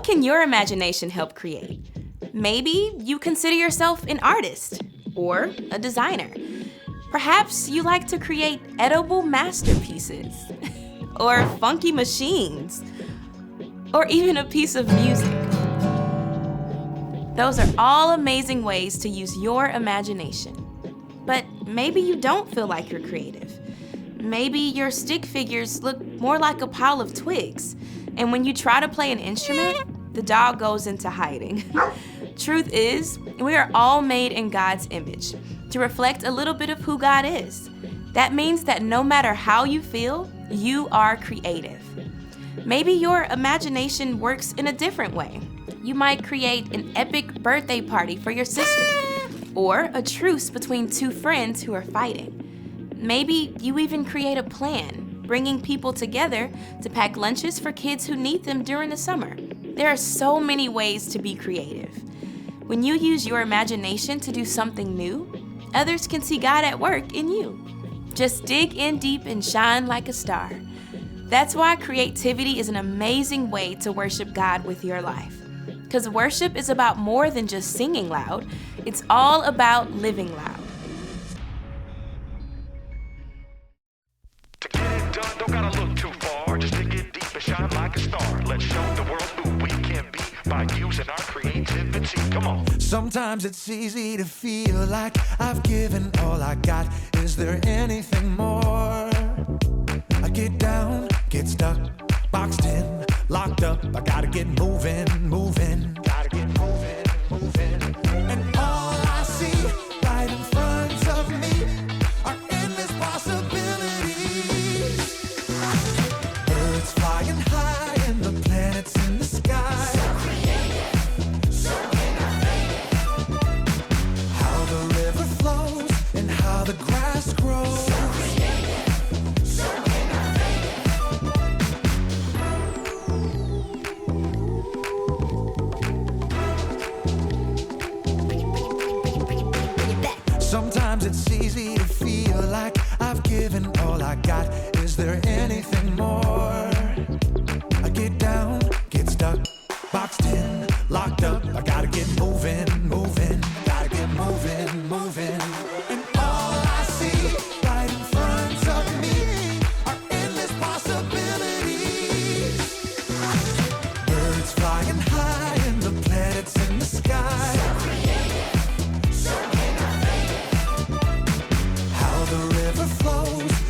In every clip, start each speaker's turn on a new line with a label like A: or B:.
A: can your imagination help create? Maybe you consider yourself an artist or a designer. Perhaps you like to create edible masterpieces or funky machines or even a piece of music. Those are all amazing ways to use your imagination. But maybe you don't feel like you're creative. Maybe your stick figures look more like a pile of twigs, and when you try to play an instrument, the dog goes into hiding. Truth is, we are all made in God's image to reflect a little bit of who God is. That means that no matter how you feel, you are creative. Maybe your imagination works in a different way. You might create an epic birthday party for your sister, or a truce between two friends who are fighting. Maybe you even create a plan, bringing people together to pack lunches for kids who need them during the summer. There are so many ways to be creative. When you use your imagination to do something new, others can see God at work in you. Just dig in deep and shine like a star. That's why creativity is an amazing way to worship God with your life. Because worship is about more than just singing loud. It's all about living loud.
B: To get it done, don't gotta look too far. Just dig it deep and shine like a star. Let's show the world who we can be by using our creativity. Come on.
C: Sometimes it's easy to feel like I've given all I got. Is there anything more? I get down, get stuck, boxed in, locked up. I gotta get moving. Gotta get moving. And all I see right in front of me are endless possibilities. Birds flying high and the planets in the sky. So creative, so innovative. How the river flows and how the grass grows. So creative, so Sometimes it's easy to feel like I've given all I got. Is there anything more? I get down, get stuck, boxed in, locked up. I gotta get moving. Gotta get moving. And all I see right in front of me are endless possibilities. Birds flying high and the planets in the sky.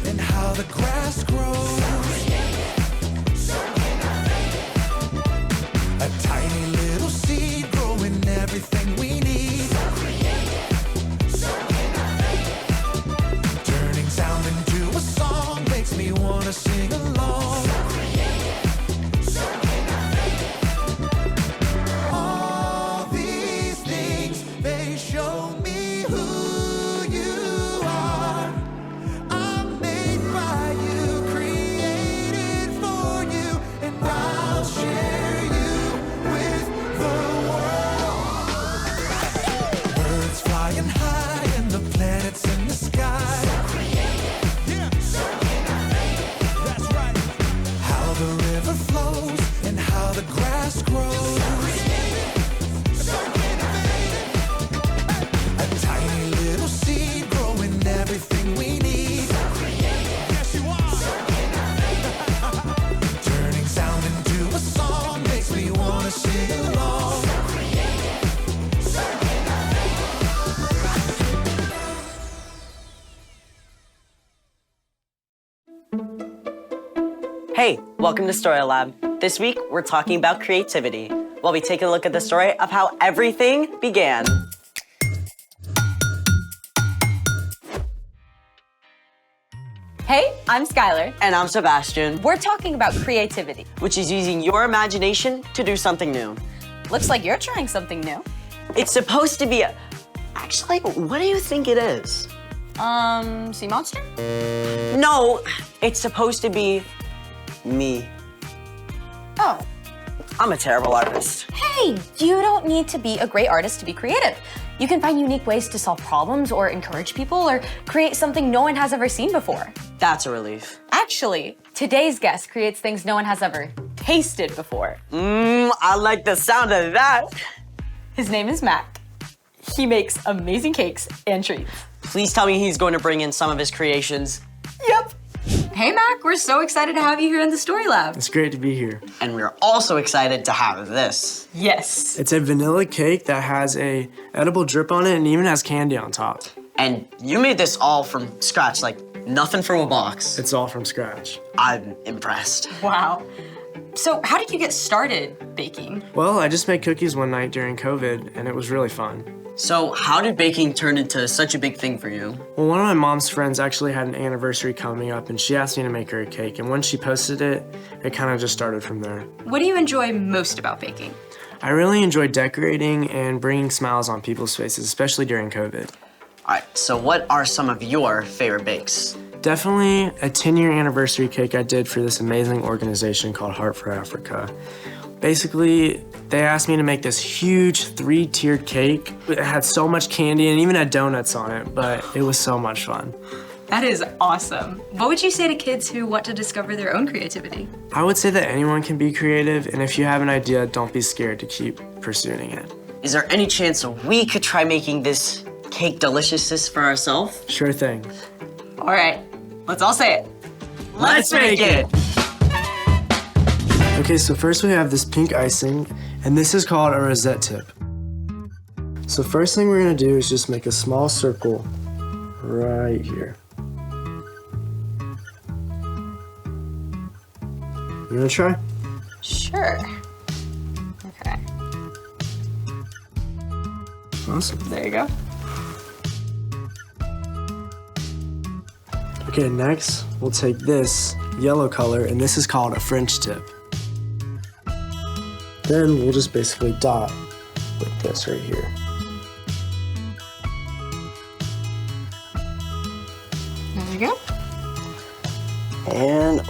C: And how the grass grows. So a tiny little seed growing everything we need. So turning sound into a song makes me wanna sing along. All these things, they show me who you are. Share you with the world. Birds flying high and the planets in the sky. So creative, so innovative. That's right. How the river flows and how the grass grows. So creative, so innovative. A tiny little seed growing everything we need. So creative, yes you are. So innovative. Turning sound into a song makes me wanna sing along. So creative, so innovative.
D: Hey, welcome to Story Lab. This week, we're talking about creativity, while we take a look at the story of how everything began.
E: Hey, I'm Skylar.
D: And I'm Sebastian,
E: We're talking about creativity.
D: which is using your imagination to do something new.
E: Looks like you're trying something new.
D: It's supposed to be a... Actually, what do you think it is?
E: Sea monster?
D: No, it's supposed to be me.
E: Oh.
D: I'm a terrible artist.
E: Hey, you don't need to be a great artist to be creative. You can find unique ways to solve problems or encourage people or create something no one has ever seen before.
D: That's a relief.
E: Actually, today's guest creates things no one has ever tasted before.
D: I like the sound of that.
E: His name is Mac. He makes amazing cakes and treats.
D: Please tell me he's going to bring in some of his creations.
E: Yep. Hey, Mac, we're so excited to have you here in the Story Lab.
F: It's great to be here.
D: And we're also excited to have this.
E: Yes.
F: It's a vanilla cake that has a edible drip on it and even has candy on top.
D: And you made this all from scratch, like nothing from a box.
F: It's all from scratch.
D: I'm impressed.
E: Wow. So how did you get started baking?
F: Well, I just made cookies one night during COVID and it was really fun.
D: So how did baking turn into such a big thing for you?
F: Well, one of my mom's friends actually had an anniversary coming up and she asked me to make her a cake. And when she posted it, it kind of just started from there.
E: What do you enjoy most about baking?
F: I really enjoy decorating and bringing smiles on people's faces, especially during COVID.
D: All right, so what are some of your favorite bakes?
F: Definitely a 10-year anniversary cake I did for this amazing organization called Heart for Africa. Basically, they asked me to make this huge 3-tiered cake. It had so much candy and even had donuts on it, but it was so much fun.
E: That is awesome. What would you say to kids who want to discover their own creativity?
F: I would say that anyone can be creative, and if you have an idea, don't be scared to keep pursuing it.
D: Is there any chance we could try making this cake deliciousness for ourselves?
F: Sure thing.
E: All right, let's all say it.
D: Let's make it!
F: Okay, so first we have this pink icing, and this is called a rosette tip. So first thing we're gonna do is just make a small circle right here. You wanna try?
E: Sure. Okay,
F: Awesome.
E: there you go.
F: Okay, next we'll take this yellow color, and this is called a French tip. Then we'll just basically dot with this right here.
E: There you go.
D: And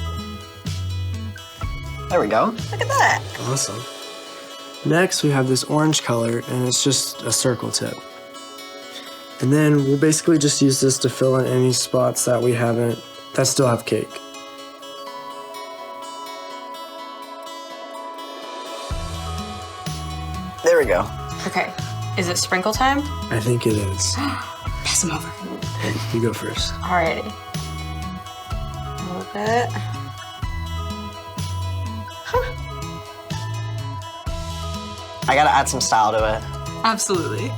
D: there we go.
E: Look at that.
F: Awesome. Next, we have this orange color, and it's just a circle tip. And then we'll basically just use this to fill in any spots that that still have cake.
D: There we go.
E: Okay, is it sprinkle time?
F: I think it is.
E: Pass them over.
F: You go first.
E: Alrighty. A little bit.
D: I gotta add some style to it.
E: Absolutely.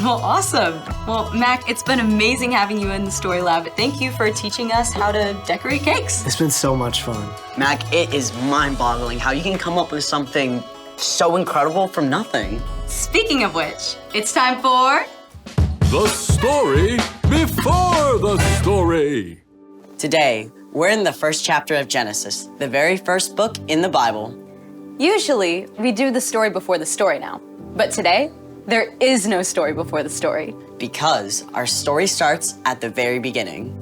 E: Well, awesome. Well, Mac, it's been amazing having you in the Story Lab. Thank you for teaching us how to decorate cakes.
F: It's been so much fun.
D: Mac, it is mind-boggling how you can come up with something so incredible from nothing.
E: Speaking of which, it's time for...
G: The story before the story.
D: Today, we're in the first chapter of Genesis, the very first book in the Bible.
E: Usually, we do the story before the story now. But today, there is no story before the story.
D: Because our story starts at the very beginning.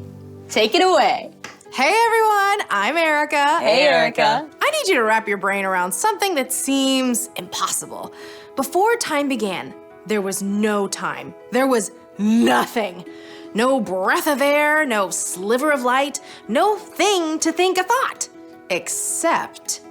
E: Take it away.
A: Hey everyone, I'm Erica.
E: Hey, Erica.
A: I need you to wrap your brain around something that seems impossible. Before time began, there was no time. There was nothing. No breath of air, no sliver of light, no thing to think a thought. Except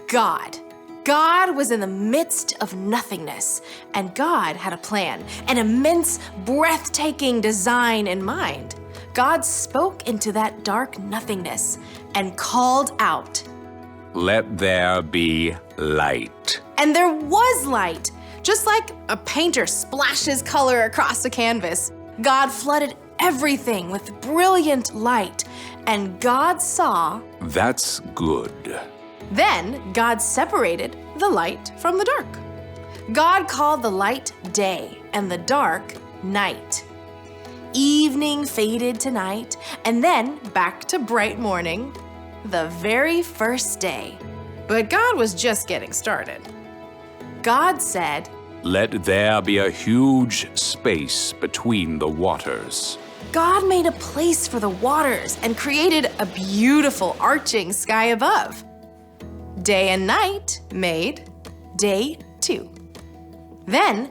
A: God. God was in the midst of nothingness, and God had a plan, an immense, breathtaking design in mind. God spoke into that dark nothingness and called out.
G: Let there be light.
A: And there was light. Just like a painter splashes color across a canvas, God flooded everything with brilliant light, and God saw.
G: That's good.
A: Then God separated the light from the dark. God called the light day and the dark night. Evening faded to night, and then back to bright morning, the very first day. But God was just getting started. God said,
G: Let there be a huge space between the waters.
A: God made a place for the waters and created a beautiful arching sky above. Day and night made day 2. Then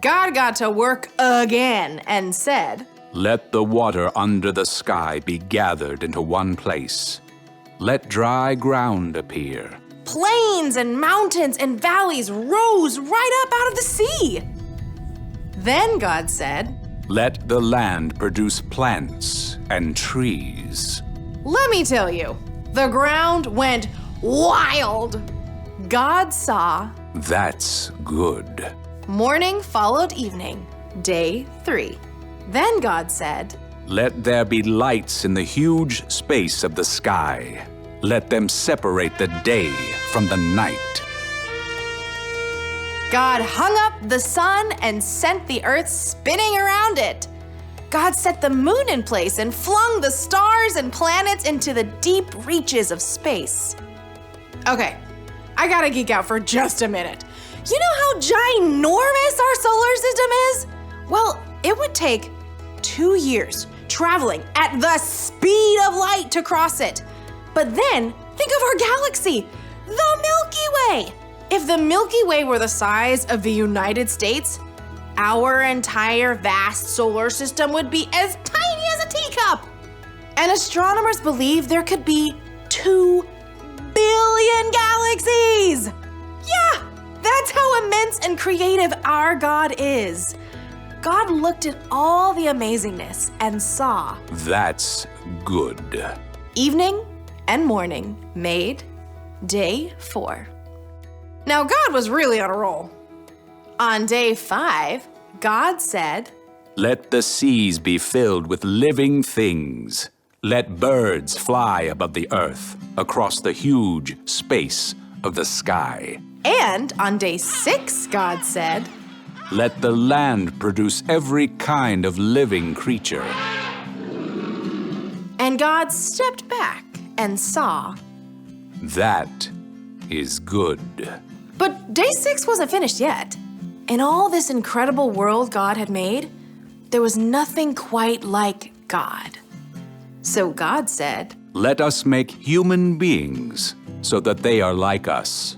A: God got to work again and said,
G: Let the water under the sky be gathered into one place, Let dry ground appear.
A: Plains and mountains and valleys rose right up out of the sea. Then God said,
G: Let the land produce plants and trees.
A: let me tell you, the ground went wild. God saw
G: That's good.
A: morning followed evening, day 3. Then God said,
G: Let there be lights in the huge space of the sky. Let them separate the day from the night.
A: God hung up the sun and sent the earth spinning around it. God set the moon in place and flung the stars and planets into the deep reaches of space. Okay, I gotta geek out for just a minute. You know how ginormous our solar system is? Well, it would take 2 years traveling at the speed of light to cross it. But then, think of our galaxy, the Milky Way. If the Milky Way were the size of the United States, our entire vast solar system would be as tiny as a teacup. And astronomers believe there could be 2 billion galaxies. Yeah, that's how immense and creative our God is. God looked at all the amazingness and saw
G: That's good.
A: evening and morning made day 4. Now, God was really on a roll. On day 5, God said,
G: Let the seas be filled with living things. Let birds fly above the earth, across the huge space of the sky.
A: and on day 6, God said,
G: Let the land produce every kind of living creature.
A: and God stepped back and saw.
G: That is good.
A: But day 6 wasn't finished yet. In all this incredible world God had made, there was nothing quite like God. So God said,
G: Let us make human beings so that they are like us.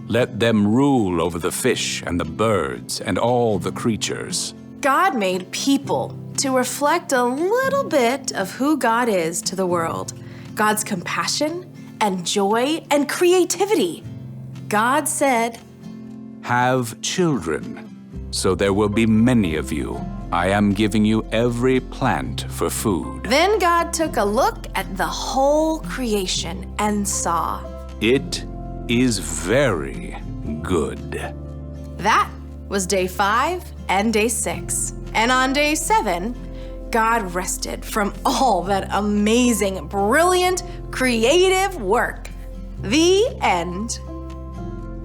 G: Let them rule over the fish and the birds and all the creatures.
A: God made people to reflect a little bit of who God is to the world. God's compassion and joy and creativity. God said,
G: Have children, so there will be many of you. I am giving you every plant for food.
A: Then God took a look at the whole creation and saw.
G: It is very good.
A: That was day 5 and day 6. And on day 7, God rested from all that amazing, brilliant, creative work. The end.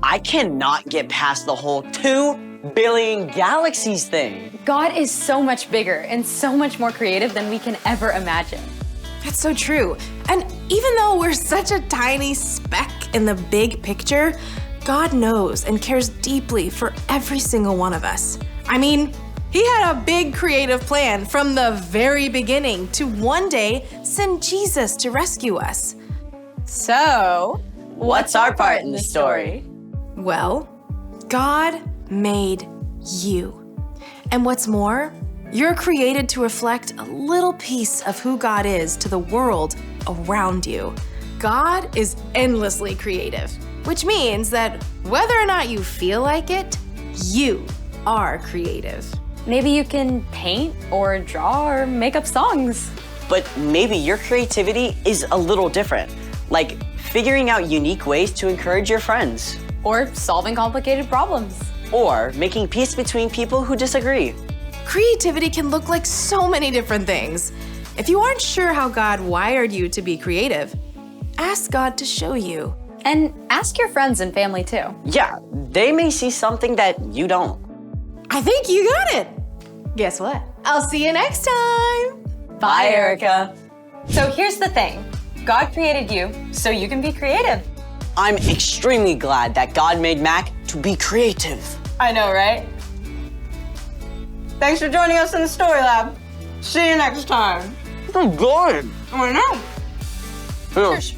D: I cannot get past the whole 2 billion galaxies thing.
E: God is so much bigger and so much more creative than we can ever imagine.
A: That's so true. And even though we're such a tiny speck in the big picture, God knows and cares deeply for every single one of us. I mean, He had a big creative plan from the very beginning to one day send Jesus to rescue us. So,
D: What's our part in the story?
A: well, God made you. And what's more, you're created to reflect a little piece of who God is to the world around you. God is endlessly creative, which means that whether or not you feel like it, you are creative.
E: Maybe you can paint or draw or make up songs.
D: But maybe your creativity is a little different, like figuring out unique ways to encourage your friends,
E: Or solving complicated problems.
D: or making peace between people who disagree.
A: Creativity can look like so many different things. If you aren't sure how God wired you to be creative, ask God to show you.
E: And ask your friends and family too.
D: Yeah, they may see something that you don't.
A: I think you got it. Guess what? I'll see you next time.
E: Bye, Erica. So here's the thing. God created you so you can be creative.
D: I'm extremely glad that God made Mac to be creative.
E: I know, right?
D: Thanks for joining us in the Story Lab. See you next time. Oh, good.
E: I know.
D: Cheers.